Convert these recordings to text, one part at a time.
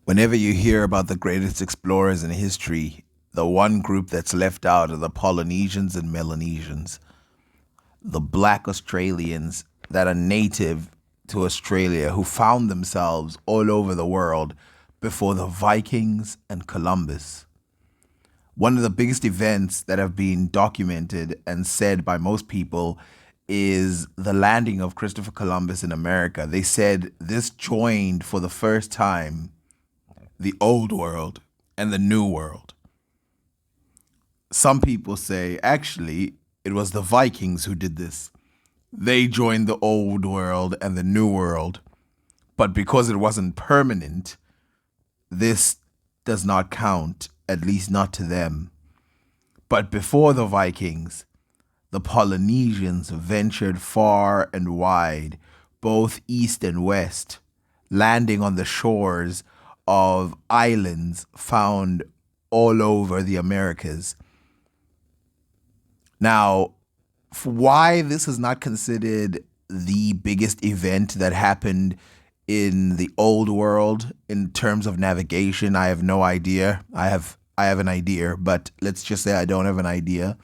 Whenever you hear about the greatest explorers in history, the one group that's left out are the Polynesians and Melanesians, the black Australians that are native to Australia who found themselves all over the world before the Vikings and Columbus. One of the biggest events that have been documented and said by most people is the landing of Christopher Columbus in America. They said this joined for the first time the old world and the new world. Some people say actually it was the Vikings who did this. They joined the old world and the new world. But because it wasn't permanent, this does not count, at least not to them. But before the Vikings, the Polynesians ventured far and wide, both east and west, landing on the shores of islands found all over the Americas. Now, why this is not considered the biggest event that happened in the old world in terms of navigation, I have no idea. I have an idea, but let's just say I don't have an idea.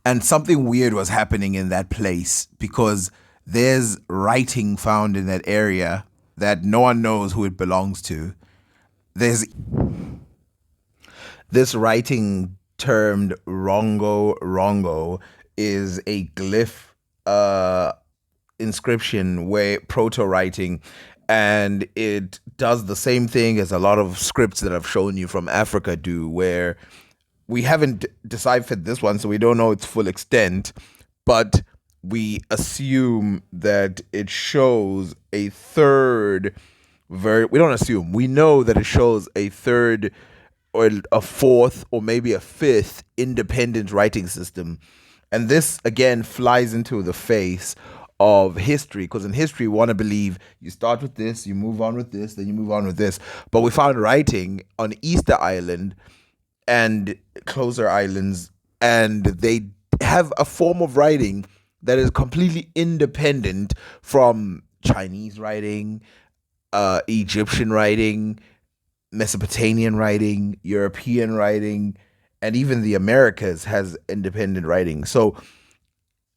And something weird was happening in that place because there's writing found in that area that no one knows who it belongs to. There's this writing termed Rongo Rongo is a glyph inscription where proto writing, and it does the same thing as a lot of scripts that I've shown you from Africa do, where we haven't deciphered this one, so we don't know its full extent, but we assume that it shows a third we don't assume, we know that it shows a third or a fourth or maybe a fifth independent writing system. And this again flies into the face of history, because in history we want to believe you start with this, you move on with this, then you move on with this. But we found writing on Easter Island and closer islands, and they have a form of writing that is completely independent from Chinese writing, Egyptian writing, Mesopotamian writing, European writing, and even the Americas has independent writing. So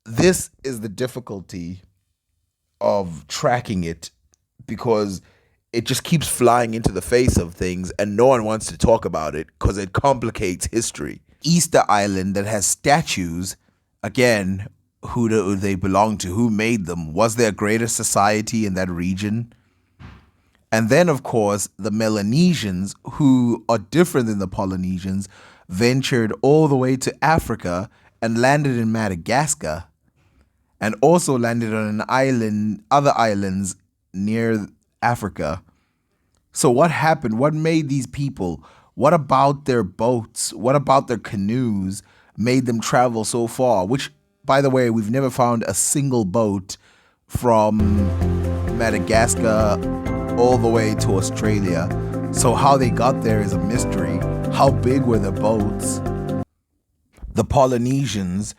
this is the difficulty of tracking it, because it just keeps flying into the face of things and no one wants to talk about it because it complicates history. Easter Island that has statues, again, who do they belong to? Who made them? Was there a greater society in that region? And then, of course, the Melanesians, who are different than the Polynesians, ventured all the way to Africa and landed in Madagascar, and also landed on an island, other islands near Africa. So what happened? What made these people? What about their boats? What about their canoes made them travel so far? Which, by the way, we've never found a single boat from Madagascar all the way to Australia. So how they got there is a mystery. How big were the boats? The Polynesians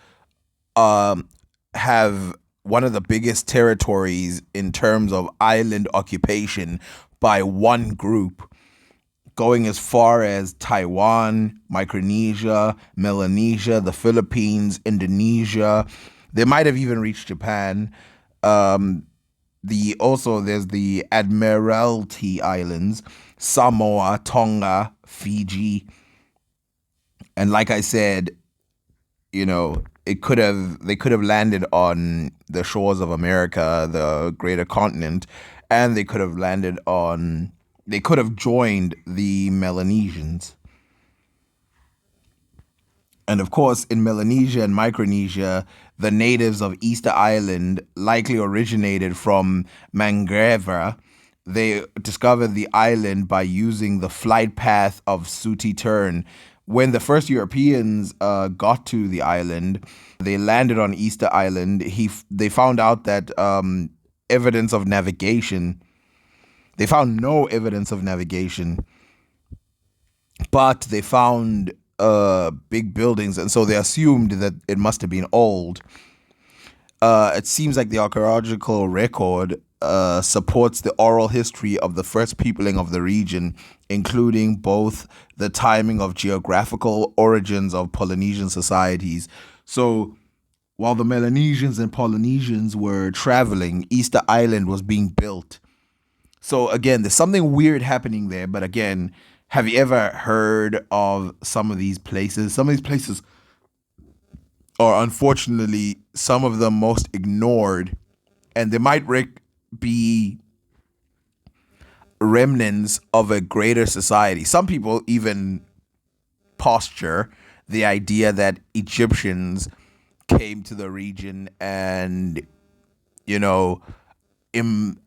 have one of the biggest territories in terms of island occupation by one group, going as far as Taiwan, Micronesia, Melanesia, the Philippines, Indonesia. They might have even reached Japan. There's the Admiralty Islands, Samoa, Tonga, Fiji, and like I said, they could have landed on the shores of America, the greater continent, and they could have joined the Melanesians. And of course, in Melanesia and Micronesia, the natives of Easter Island likely originated from Mangreva. They discovered the island by using the flight path of Sooty Tern. When the first Europeans got to the island, they landed on Easter Island. They found out that evidence of navigation. They found no evidence of navigation, but they found big buildings, and so they assumed that it must have been old. It seems like the archaeological record supports the oral history of the first peopling of the region, including both the timing of geographical origins of Polynesian societies. So, while the Melanesians and Polynesians were traveling, Easter Island was being built. So, again, there's something weird happening there. But again, have you ever heard of some of these places? Some of these places are unfortunately some of the most ignored, and they might be remnants of a greater society. Some people even posture the idea that Egyptians came to the region and, you know, Im-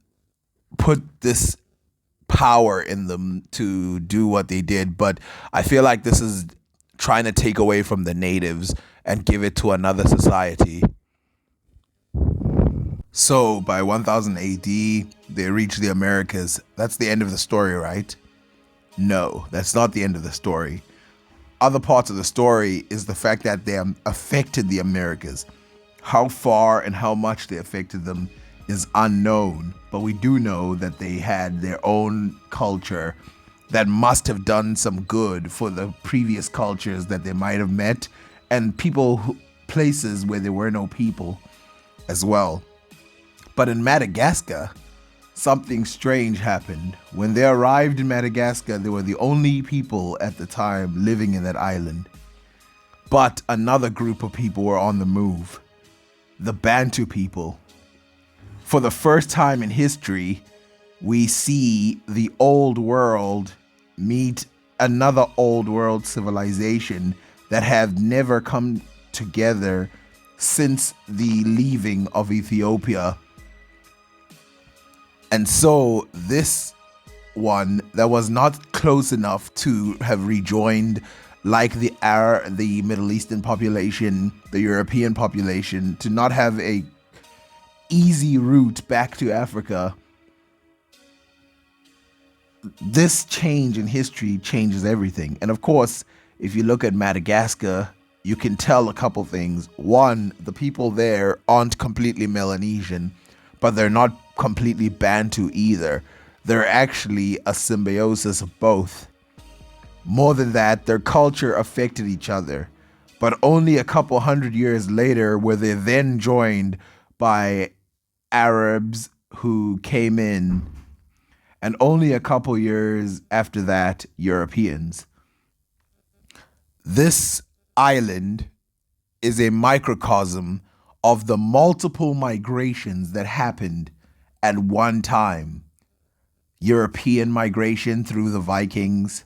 put this power in them to do what they did. But I feel like this is trying to take away from the natives and give it to another society. So by 1000 AD, they reached the Americas. That's the end of the story, right? No, that's not the end of the story. Other parts of the story is the fact that they affected the Americas. How far and how much they affected them is unknown, but we do know that they had their own culture that must have done some good for the previous cultures that they might have met, and places where there were no people as well. But in Madagascar, something strange happened. When they arrived in Madagascar, they were the only people at the time living in that island. But another group of people were on the move, the Bantu people. For the first time in history, we see the old world meet another old world civilization that have never come together since the leaving of Ethiopia. And so this one that was not close enough to have rejoined, like the Middle Eastern population, the European population, to not have a easy route back to Africa. This change in history changes everything. And of course, if you look at Madagascar, you can tell a couple things. One, the people there aren't completely Melanesian, but they're not completely Bantu either. They're actually a symbiosis of both. More than that, their culture affected each other, but only a couple hundred years later were they then joined by Arabs who came in, and only a couple years after that, Europeans. This island is a microcosm of the multiple migrations that happened at one time. European migration through the Vikings,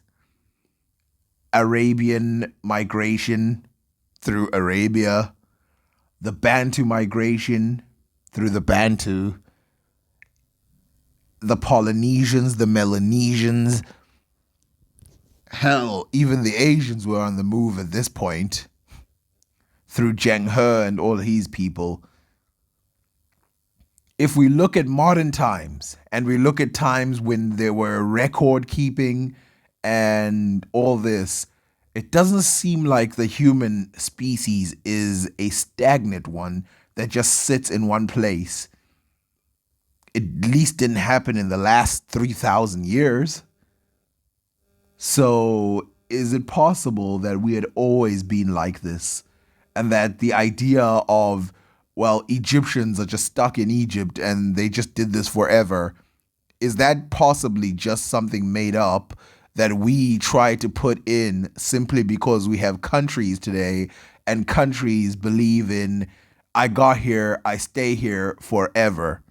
Arabian migration through Arabia, the Bantu migration through the Bantu, the Polynesians, the Melanesians. Hell, even the Asians were on the move at this point through Zheng He and all his people. If we look at modern times and we look at times when there were record keeping and all this, it doesn't seem like the human species is a stagnant one that just sits in one place. It at least didn't happen in the last 3,000 years. So, is it possible that we had always been like this? And that the idea of, well, Egyptians are just stuck in Egypt and they just did this forever, is that possibly just something made up that we try to put in simply because we have countries today and countries believe in, I got here, I stay here forever?